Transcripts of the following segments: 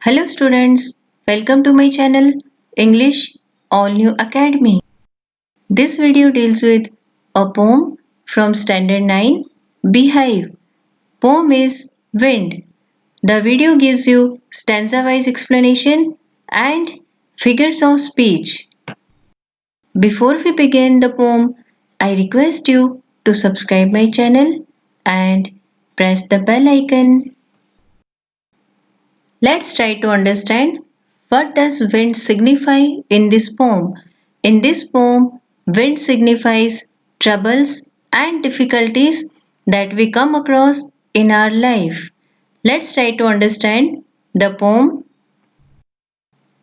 Hello students, welcome to my channel English All New Academy. This video deals with a poem from Standard 9 Beehive. Poem is Wind. The video gives you stanza-wise explanation and figures of speech. Before we begin the poem, I request you to subscribe my channel and press the bell icon. Let's try to understand what does wind signify in this poem. In this poem, wind signifies troubles and difficulties that we come across in our life. Let's try to understand the poem.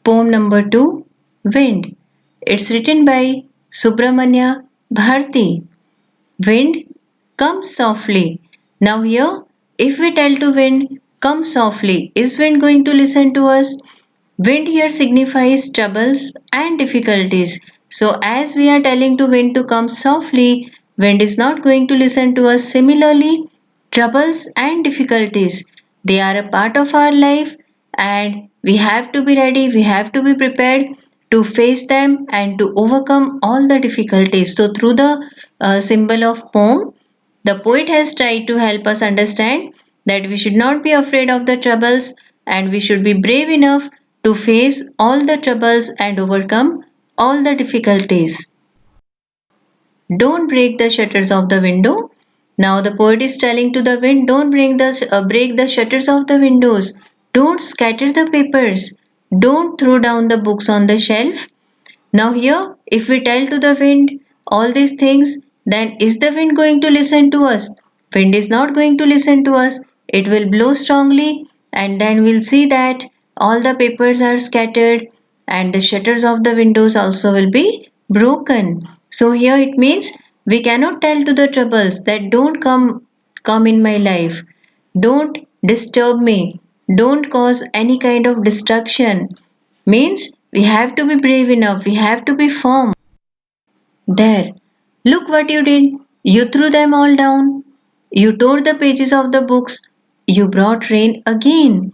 Poem number 2, Wind. It's written by Subramanya Bharti. Wind, come softly. Now here, if we tell to wind, come softly, is wind going to listen to us? Wind here signifies troubles and difficulties. So as we are telling to wind to come softly, wind is not going to listen to us. Similarly, troubles and difficulties, they are a part of our life and we have to be ready, we have to be prepared to face them and to overcome all the difficulties. So through the symbol of poem, the poet has tried to help us understand that we should not be afraid of the troubles and we should be brave enough to face all the troubles and overcome all the difficulties. Don't break the shutters of the window. Now the poet is telling to the wind, don't break the shutters of the windows. Don't scatter the papers. Don't throw down the books on the shelf. Now here, if we tell to the wind all these things, then is the wind going to listen to us? Wind is not going to listen to us. It will blow strongly and then we'll see that all the papers are scattered and the shutters of the windows also will be broken. So here it means we cannot tell to the troubles that don't come in my life. Don't disturb me. Don't cause any kind of destruction. Means we have to be brave enough, we have to be firm. There, look what you did. You threw them all down. You tore the pages of the books. You brought rain again.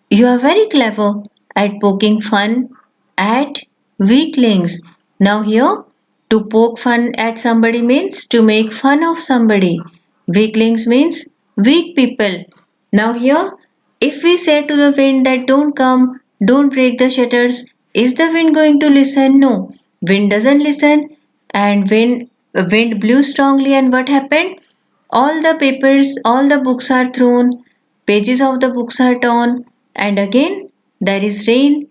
You are very clever at poking fun at weaklings. Now, here, to poke fun at somebody means to make fun of somebody. Weaklings means weak people. Now, here, if we say to the wind that don't come, don't break the shutters, is the wind going to listen? No. Wind doesn't listen and wind blew strongly and what happened? All the papers, all the books are thrown, pages of the books are torn, and again there is rain.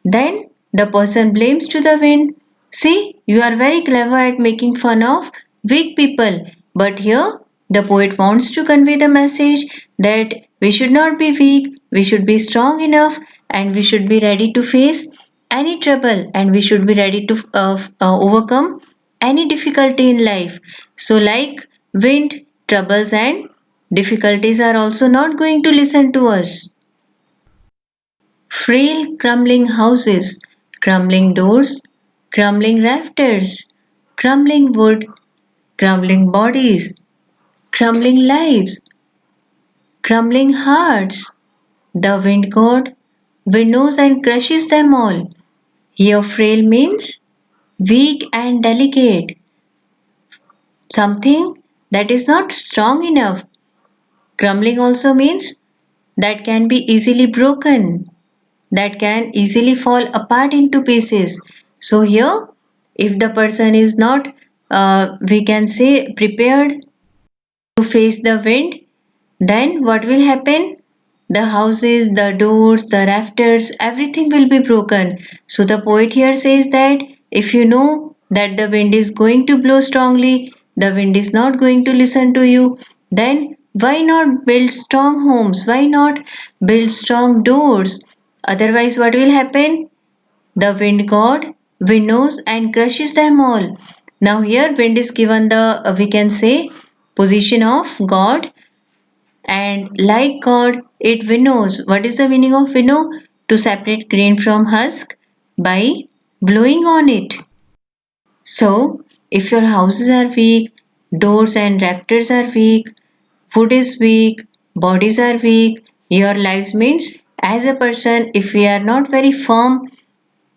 Then the person blames to the wind. See, you are very clever at making fun of weak people. But here the poet wants to convey the message that we should not be weak, we should be strong enough, and we should be ready to face any trouble and we should be ready to overcome any difficulty in life. So, like wind, troubles, and difficulties are also not going to listen to us. Frail crumbling houses, crumbling doors, crumbling rafters, crumbling wood, crumbling bodies, crumbling lives, crumbling hearts. The wind god winnows and crushes them all. Here, frail means weak and delicate, something that is not strong enough. Crumbling also means that can be easily broken, that can easily fall apart into pieces. So, here, if the person is not, we can say, prepared to face the wind, then what will happen? The houses, the doors, the rafters, everything will be broken. So, the poet here says that if you know that the wind is going to blow strongly, the wind is not going to listen to you, then why not build strong homes? Why not build strong doors? Otherwise, what will happen? The wind god winnows and crushes them all. Now, here, wind is given the, we can say, position of God, and like God, it winnows. What is the meaning of winnow? To separate grain from husk by blowing on it. So, if your houses are weak, doors and rafters are weak, food is weak, bodies are weak, your lives means As a person, if we are not very firm,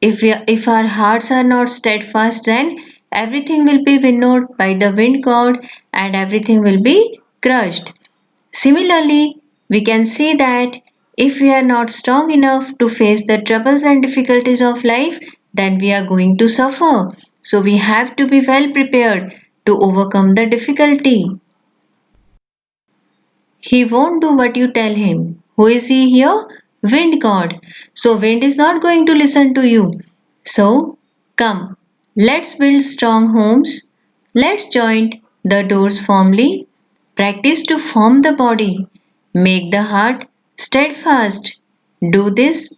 if our hearts are not steadfast, then everything will be winnowed by the wind god and everything will be crushed. Similarly, we can see that if we are not strong enough to face the troubles and difficulties of life, then we are going to suffer. So we have to be well prepared to overcome the difficulty. He won't do what you tell him. Who is he here? Wind God. So wind is not going to listen to you. So come, let's build strong homes. Let's join the doors firmly. Practice to form the body. Make the heart steadfast. Do this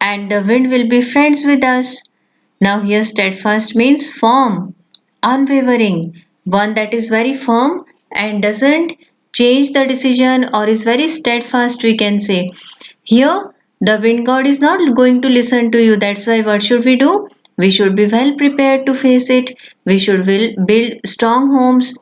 and the wind will be friends with us. Now here steadfast means firm, unwavering, one that is very firm and doesn't change the decision or is very steadfast, we can say. Here the wind god is not going to listen to you. That's why what should we do? We should be well prepared to face it. We should build strong homes.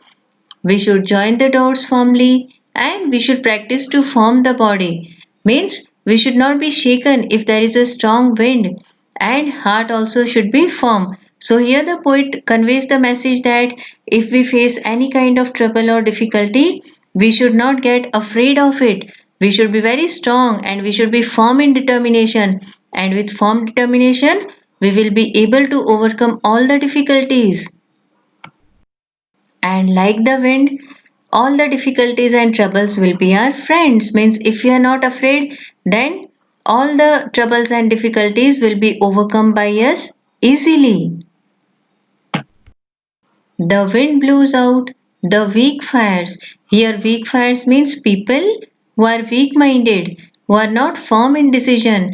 We should join the dots firmly and we should practice to form the body. Means we should not be shaken if there is a strong wind, and heart also should be firm. So here the poet conveys the message that if we face any kind of trouble or difficulty, we should not get afraid of it. We should be very strong and we should be firm in determination. And with firm determination, we will be able to overcome all the difficulties. And like the wind, all the difficulties and troubles will be our friends. Means if we are not afraid, then all the troubles and difficulties will be overcome by us easily. The wind blows out the weak fires. Here, weak fires means people who are weak minded, who are not firm in decision.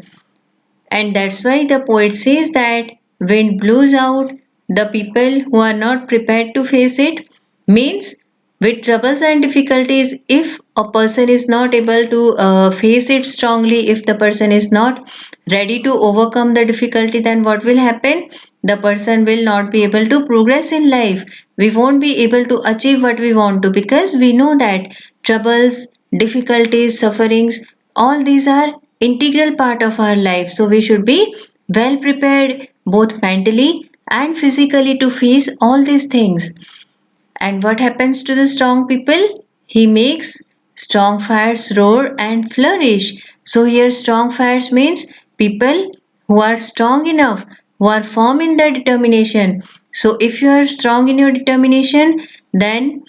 And that's why the poet says that wind blows out the people who are not prepared to face it. Means with troubles and difficulties, if a person is not able to face it strongly, if the person is not ready to overcome the difficulty, then what will happen? The person will not be able to progress in life. We won't be able to achieve what we want to, because we know that troubles, difficulties, sufferings, all these are integral part of our life. So we should be well prepared both mentally and physically to face all these things. And what happens to the strong people? He makes strong fires roar and flourish. So here strong fires means people who are strong enough, who are firm in their determination. So if you are strong in your determination, then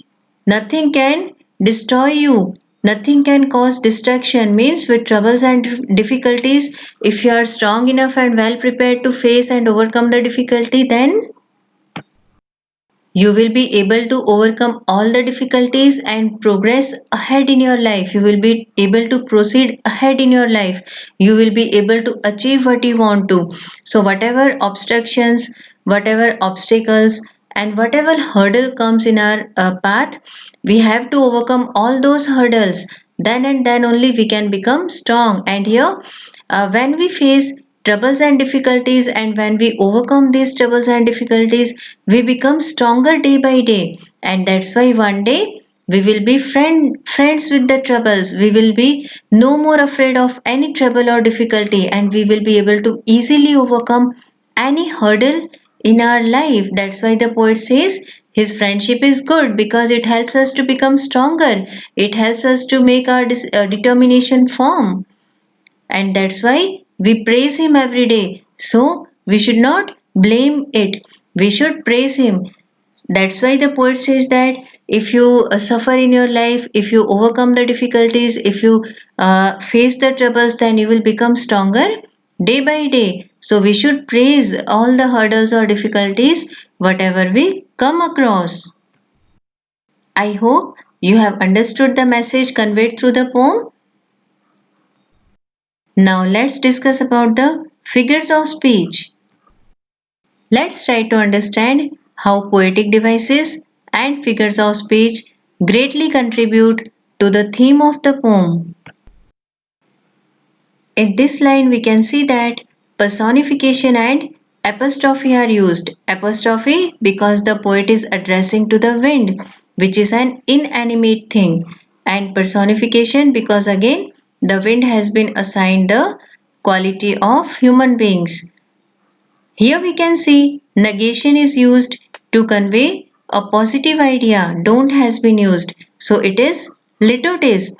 nothing can destroy you. Nothing can cause distraction. Means with troubles and difficulties, if you are strong enough and well prepared to face and overcome the difficulty, then you will be able to overcome all the difficulties and progress ahead in your life. You will be able to proceed ahead in your life. You will be able to achieve what you want to. So, whatever obstructions, whatever obstacles, and whatever hurdle comes in our path, we have to overcome all those hurdles. Then and then only we can become strong. And here, when we face troubles and difficulties and when we overcome these troubles and difficulties, we become stronger day by day. And that's why one day we will be friends with the troubles. We will be no more afraid of any trouble or difficulty, and we will be able to easily overcome any hurdle in our life. That's why the poet says his friendship is good because it helps us to become stronger. It helps us to make our determination firm, and that's why we praise him every day. So we should not blame it, we should praise him. That's why the poet says that if you suffer in your life, if you overcome the difficulties, if you face the troubles, then you will become stronger day by day. So we should praise all the hurdles or difficulties whatever we come across. I hope you have understood the message conveyed through the poem. Now let's discuss about the figures of speech. Let's try to understand how poetic devices and figures of speech greatly contribute to the theme of the poem. In this line, we can see that personification and apostrophe are used. Apostrophe because the poet is addressing to the wind, which is an inanimate thing, and personification because again the wind has been assigned the quality of human beings. Here we can see negation is used to convey a positive idea. Don't has been used. So it is litotes.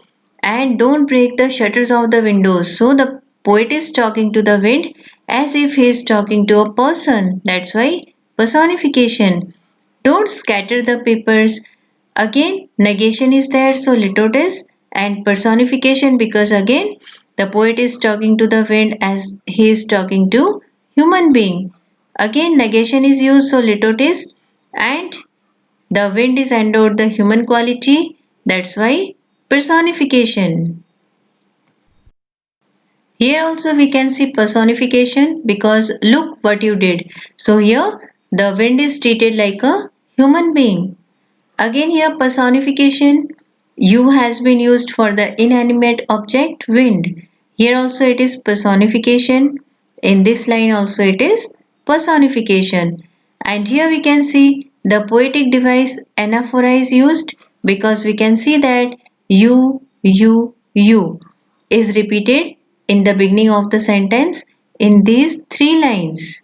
And don't break the shutters of the windows. So the poet is talking to the wind as if he is talking to a person. That's why personification. Don't scatter the papers. Again, negation is there, so litotes, and personification because again the poet is talking to the wind as he is talking to human being. Again, negation is used, so litotes, and the wind is endowed the human quality. That's why personification. Here also we can see personification because look what you did. So here the wind is treated like a human being. Again here personification U has been used for the inanimate object wind. Here also it is personification. In this line also it is personification. And here we can see the poetic device anaphora is used because we can see that you is repeated in the beginning of the sentence in these three lines.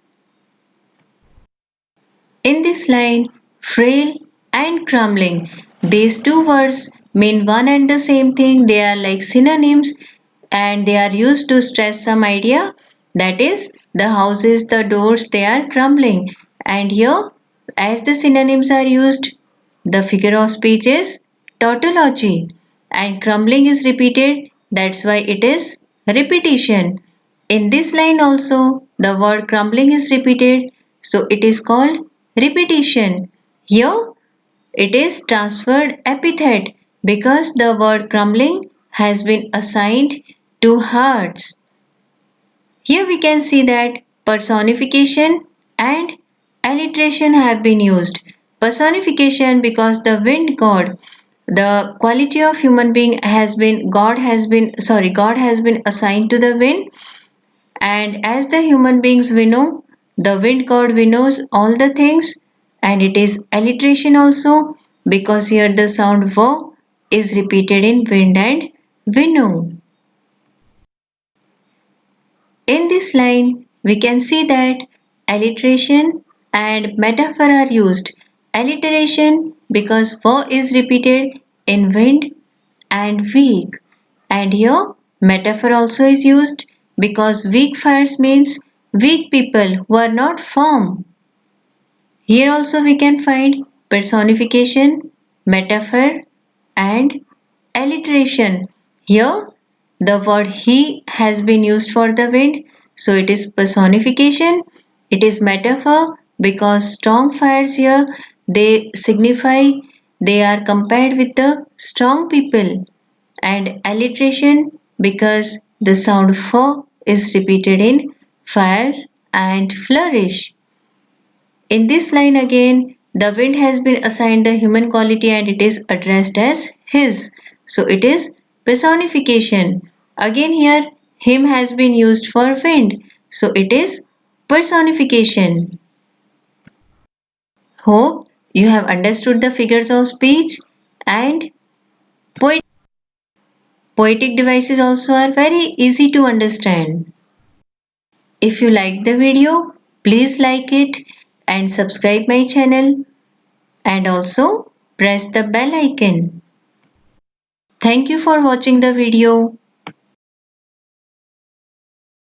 In this line, frail and crumbling, these two words mean one and the same thing. They are like synonyms and they are used to stress some idea. That is, the houses, the doors, they are crumbling. And here, as the synonyms are used, the figure of speech is tautology. And crumbling is repeated. That's why it is repetition. In this line also, the word crumbling is repeated, so it is called repetition. Here, it is transferred epithet because the word crumbling has been assigned to hearts. Here we can see that personification and alliteration have been used. Personification because the wind god, the quality of human being has been God has been assigned to the wind, and as the human beings we know, the wind god we knows all the things, and it is alliteration also because here the sound v is repeated in wind and winnow. In this line, we can see that alliteration and metaphor are used. Alliteration because v is repeated in wind and weak. And here metaphor also is used because weak fires means weak people who are not firm. Here also we can find personification, metaphor and alliteration. Here the word he has been used for the wind, so it is personification. It is metaphor because strong fires here they signify they are compared with the strong people, and alliteration because the sound f is repeated in fires and flourish. In this line again, the wind has been assigned the human quality and it is addressed as his. So it is personification. Again here, him has been used for wind. So it is personification. Hope you have understood the figures of speech and poet poetic devices also are very easy to understand. If you like the video, please like it and subscribe my channel and also press the bell icon. Thank you for watching the video.